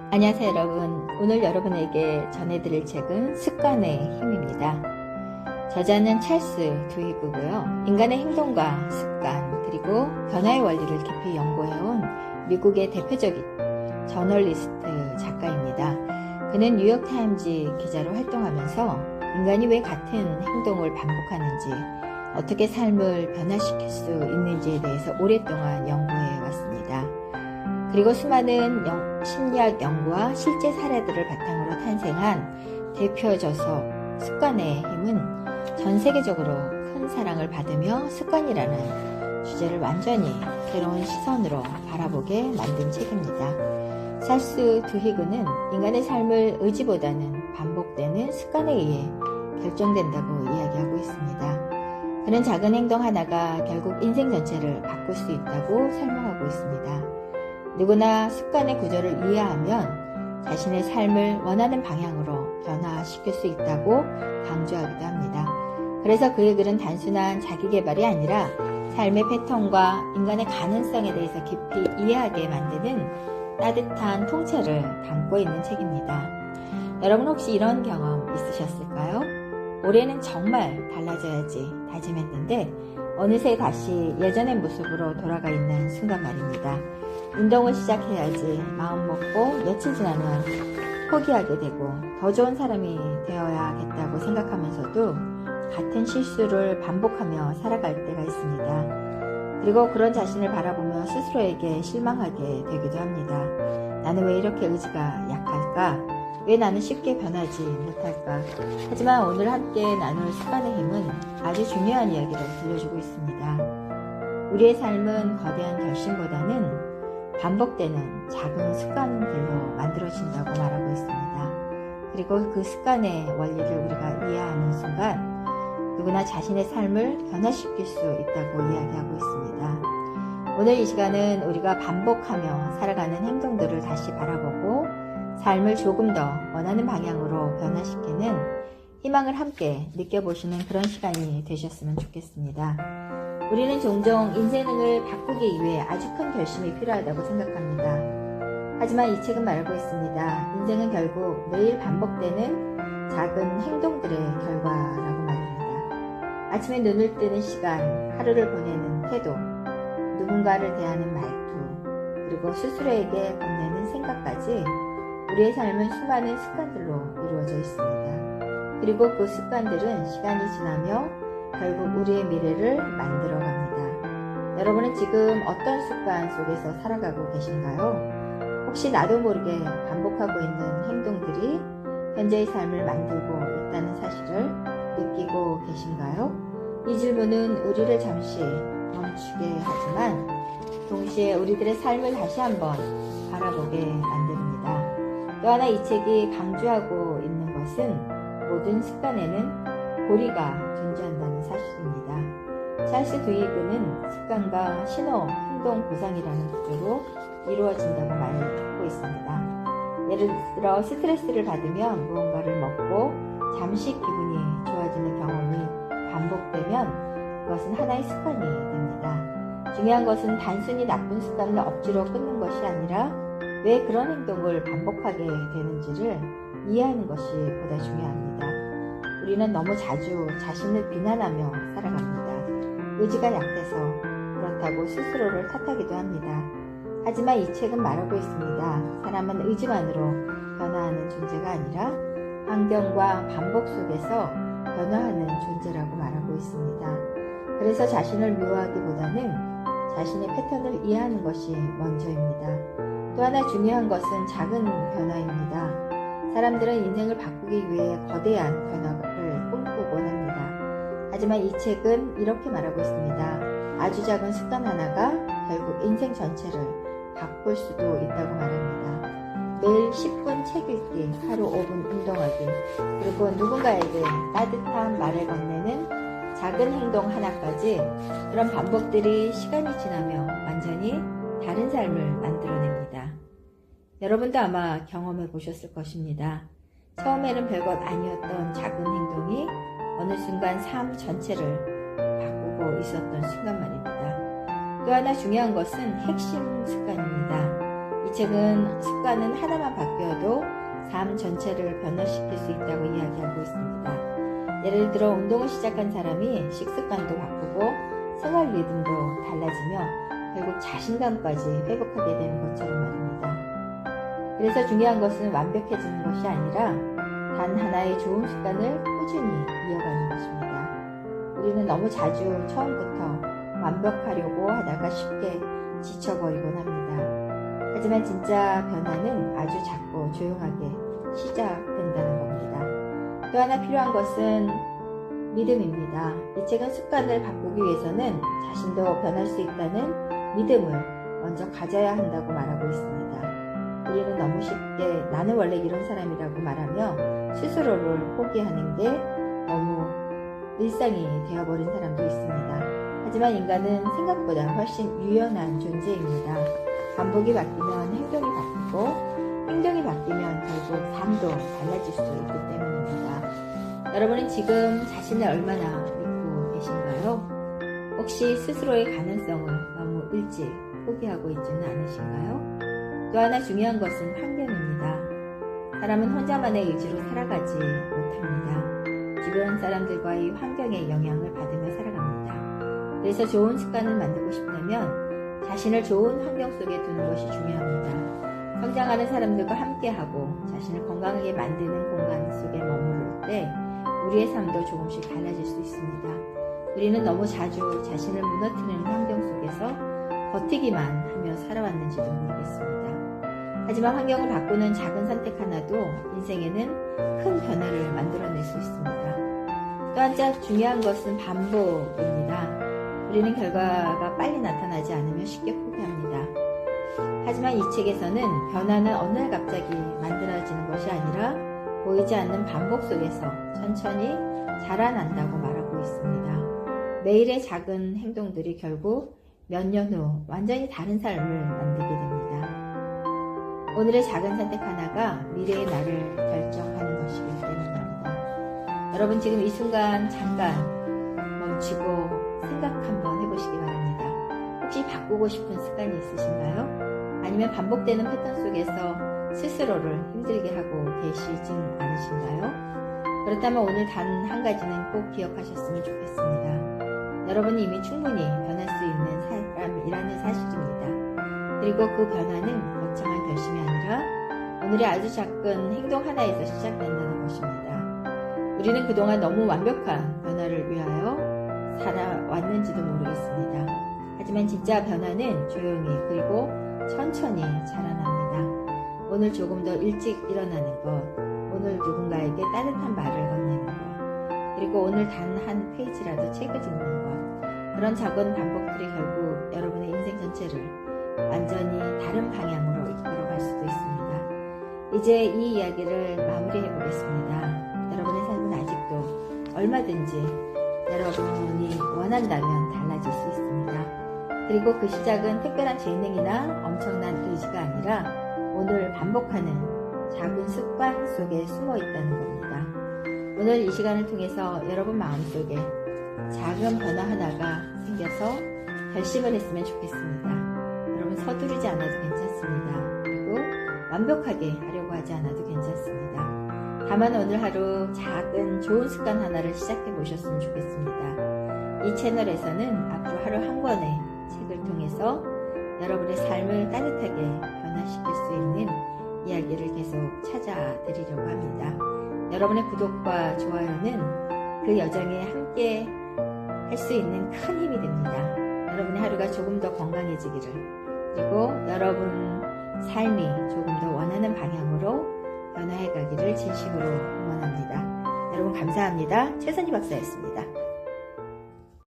안녕하세요 여러분. 오늘 여러분에게 전해드릴 책은 습관의 힘입니다. 저자는 찰스 두히그고요. 인간의 행동과 습관 그리고 변화의 원리를 깊이 연구해온 미국의 대표적인 저널리스트 작가입니다. 그는 뉴욕타임즈 기자로 활동하면서 인간이 왜 같은 행동을 반복하는지, 어떻게 삶을 변화시킬 수 있는지에 대해서 오랫동안 연구해 왔습니다. 그리고 수많은 심리학 연구와 실제 사례들을 바탕으로 탄생한 대표 저서 습관의 힘은 전 세계적으로 큰 사랑을 받으며 습관이라는 주제를 완전히 새로운 시선으로 바라보게 만든 책입니다. 찰스 두히그는 인간의 삶을 의지보다는 반복되는 습관에 의해 결정된다고 이야기하고 있습니다. 그는 작은 행동 하나가 결국 인생 전체를 바꿀 수 있다고 설명하고 있습니다. 누구나 습관의 구조를 이해하면 자신의 삶을 원하는 방향으로 변화시킬 수 있다고 강조하기도 합니다. 그래서 그의 글은 단순한 자기계발이 아니라 삶의 패턴과 인간의 가능성에 대해서 깊이 이해하게 만드는 따뜻한 통찰을 담고 있는 책입니다. 여러분 혹시 이런 경험 있으셨을까요? 올해는 정말 달라져야지 다짐했는데 어느새 다시 예전의 모습으로 돌아가 있는 순간 말입니다. 운동을 시작해야지 마음먹고 며칠 지나면 포기하게 되고 더 좋은 사람이 되어야겠다고 생각하면서도 같은 실수를 반복하며 살아갈 때가 있습니다. 그리고 그런 자신을 바라보며 스스로에게 실망하게 되기도 합니다. 나는 왜 이렇게 의지가 약할까? 왜 나는 쉽게 변하지 못할까? 하지만 오늘 함께 나눌 습관의 힘은 아주 중요한 이야기를 들려주고 있습니다. 우리의 삶은 거대한 결심보다는 반복되는 작은 습관들로 만들어진다고 말하고 있습니다. 그리고 그 습관의 원리를 우리가 이해하는 순간 누구나 자신의 삶을 변화시킬 수 있다고 이야기하고 있습니다. 오늘 이 시간은 우리가 반복하며 살아가는 행동들을 다시 바라보고 삶을 조금 더 원하는 방향으로 변화시키는 희망을 함께 느껴보시는 그런 시간이 되셨으면 좋겠습니다. 우리는 종종 인생을 바꾸기 위해 아주 큰 결심이 필요하다고 생각합니다. 하지만 이 책은 말하고 있습니다. 인생은 결국 매일 반복되는 작은 행동들의 결과라고 말입니다. 아침에 눈을 뜨는 시간, 하루를 보내는 태도, 누군가를 대하는 말투, 그리고 스스로에게 건네는 생각까지 우리의 삶은 수많은 습관들로 이루어져 있습니다. 그리고 그 습관들은 시간이 지나며 결국 우리의 미래를 만들어갑니다. 여러분은 지금 어떤 습관 속에서 살아가고 계신가요? 혹시 나도 모르게 반복하고 있는 행동들이 현재의 삶을 만들고 있다는 사실을 느끼고 계신가요? 이 질문은 우리를 잠시 멈추게 하지만 동시에 우리들의 삶을 다시 한번 바라보게 만듭니다. 또 하나 이 책이 강조하고 있는 것은 모든 습관에는 고리가 존재한다는 사실입니다. 찰스 두히그는 습관과 신호, 행동 보상이라는 구조로 이루어진다고 말하고 있습니다. 예를 들어 스트레스를 받으면 무언가를 먹고 잠시 기분이 좋아지는 경험이 반복되면 그것은 하나의 습관이 됩니다. 중요한 것은 단순히 나쁜 습관을 억지로 끊는 것이 아니라 왜 그런 행동을 반복하게 되는지를 이해하는 것이 보다 중요합니다. 우리는 너무 자주 자신을 비난하며 살아갑니다. 의지가 약해서 그렇다고 스스로를 탓하기도 합니다. 하지만 이 책은 말하고 있습니다. 사람은 의지만으로 변화하는 존재가 아니라 환경과 반복 속에서 변화하는 존재라고 말하고 있습니다. 그래서 자신을 미워하기보다는 자신의 패턴을 이해하는 것이 먼저입니다. 또 하나 중요한 것은 작은 변화입니다. 사람들은 인생을 바꾸기 위해 거대한 변화를 꿈꾸곤 합니다. 하지만 이 책은 이렇게 말하고 있습니다. 아주 작은 습관 하나가 결국 인생 전체를 바꿀 수도 있다고 말합니다. 매일 10분 책 읽기, 하루 5분 운동하기, 그리고 누군가에게 따뜻한 말을 건네는 작은 행동 하나까지 그런 반복들이 시간이 지나며 완전히 다른 삶을 만들어냅니다. 여러분도 아마 경험해 보셨을 것입니다. 처음에는 별것 아니었던 작은 행동이 어느 순간 삶 전체를 바꾸고 있었던 순간 말입니다. 또 하나 중요한 것은 핵심 습관입니다. 이 책은 습관은 하나만 바뀌어도 삶 전체를 변화시킬 수 있다고 이야기하고 있습니다. 예를 들어 운동을 시작한 사람이 식습관도 바꾸고 생활 리듬도 달라지며 결국 자신감까지 회복하게 되는 것처럼 말입니다. 그래서 중요한 것은 완벽해지는 것이 아니라 단 하나의 좋은 습관을 꾸준히 이어가는 것입니다. 우리는 너무 자주 처음부터 완벽하려고 하다가 쉽게 지쳐버리곤 합니다. 하지만 진짜 변화는 아주 작고 조용하게 시작된다는 겁니다. 또 하나 필요한 것은 믿음입니다. 이 책은 습관을 바꾸기 위해서는 자신도 변할 수 있다는 믿음을 먼저 가져야 한다고 말하고 있습니다. 우리는 너무 쉽게 나는 원래 이런 사람이라고 말하며 스스로를 포기하는 게 너무 일상이 되어버린 사람도 있습니다. 하지만 인간은 생각보다 훨씬 유연한 존재입니다. 반복이 바뀌면 행동이 바뀌고 행동이 바뀌면 결국 삶도 달라질 수 있기 때문입니다. 여러분은 지금 자신을 얼마나 믿고 계신가요? 혹시 스스로의 가능성을 너무 일찍 포기하고 있지는 않으신가요? 또 하나 중요한 것은 환경입니다. 사람은 혼자만의 의지로 살아가지 못합니다. 주변 사람들과의 환경의 영향을 받으며 살아갑니다. 그래서 좋은 습관을 만들고 싶다면 자신을 좋은 환경 속에 두는 것이 중요합니다. 성장하는 사람들과 함께하고 자신을 건강하게 만드는 공간 속에 머무를 때 우리의 삶도 조금씩 달라질 수 있습니다. 우리는 너무 자주 자신을 무너뜨리는 환경 속에서 버티기만 하며 살아왔는지도 모르겠습니다. 하지만 환경을 바꾸는 작은 선택 하나도 인생에는 큰 변화를 만들어낼 수 있습니다. 또 한 가지 중요한 것은 반복입니다. 우리는 결과가 빨리 나타나지 않으면 쉽게 포기합니다. 하지만 이 책에서는 변화는 어느 날 갑자기 만들어지는 것이 아니라 보이지 않는 반복 속에서 천천히 자라난다고 말하고 있습니다. 매일의 작은 행동들이 결국 몇 년 후 완전히 다른 삶을 만들게 됩니다. 오늘의 작은 선택 하나가 미래의 나를 결정하는 것이기 때문입니다. 여러분 지금 이 순간 잠깐 멈추고 생각 한번 해보시기 바랍니다. 혹시 바꾸고 싶은 습관이 있으신가요? 아니면 반복되는 패턴 속에서 스스로를 힘들게 하고 계시진 않으신가요? 그렇다면 오늘 단 한 가지는 꼭 기억하셨으면 좋겠습니다. 여러분이 이미 충분히 변할 수 있는 사람이라는 사실입니다. 그리고 그 변화는 거창한 결심이 아니라 오늘의 아주 작은 행동 하나에서 시작된다는 것입니다. 우리는 그동안 너무 완벽한 변화를 위하여 살아왔는지도 모르겠습니다. 하지만 진짜 변화는 조용히 그리고 천천히 자라납니다. 오늘 조금 더 일찍 일어나는 것, 오늘 누군가에게 따뜻한 말을 건네는 것, 그리고 오늘 단 한 페이지라도 책을 읽는 것, 그런 작은 반복들이 결국 여러분의 인생 전체를 완전히 다른 방향으로 이끌어갈 수도 있습니다. 이제 이 이야기를 마무리해 보겠습니다. 여러분의 삶은 아직도 얼마든지 여러분이 원한다면 달라질 수 있습니다. 그리고 그 시작은 특별한 재능이나 엄청난 의지가 아니라 오늘 반복하는 작은 습관 속에 숨어 있다는 겁니다. 오늘 이 시간을 통해서 여러분 마음속에 작은 변화 하나가 생겨서 결심을 했으면 좋겠습니다. 여러분 서두르지 않아도 괜찮습니다. 그리고 완벽하게 하려고 하지 않아도 괜찮습니다. 다만 오늘 하루 작은 좋은 습관 하나를 시작해 보셨으면 좋겠습니다. 이 채널에서는 앞으로 하루 한 권의 책을 통해서 여러분의 삶을 따뜻하게 변화시킬 수 있는 이야기를 계속 찾아드리려고 합니다. 여러분의 구독과 좋아요는 그 여정에 함께 할 수 있는 큰 힘이 됩니다. 여러분의 하루가 조금 더 건강해지기를, 그리고 여러분 삶이 조금 더 원하는 방향으로 변화해 가기를 진심으로 응원합니다. 여러분 감사합니다. 최선희 박사였습니다.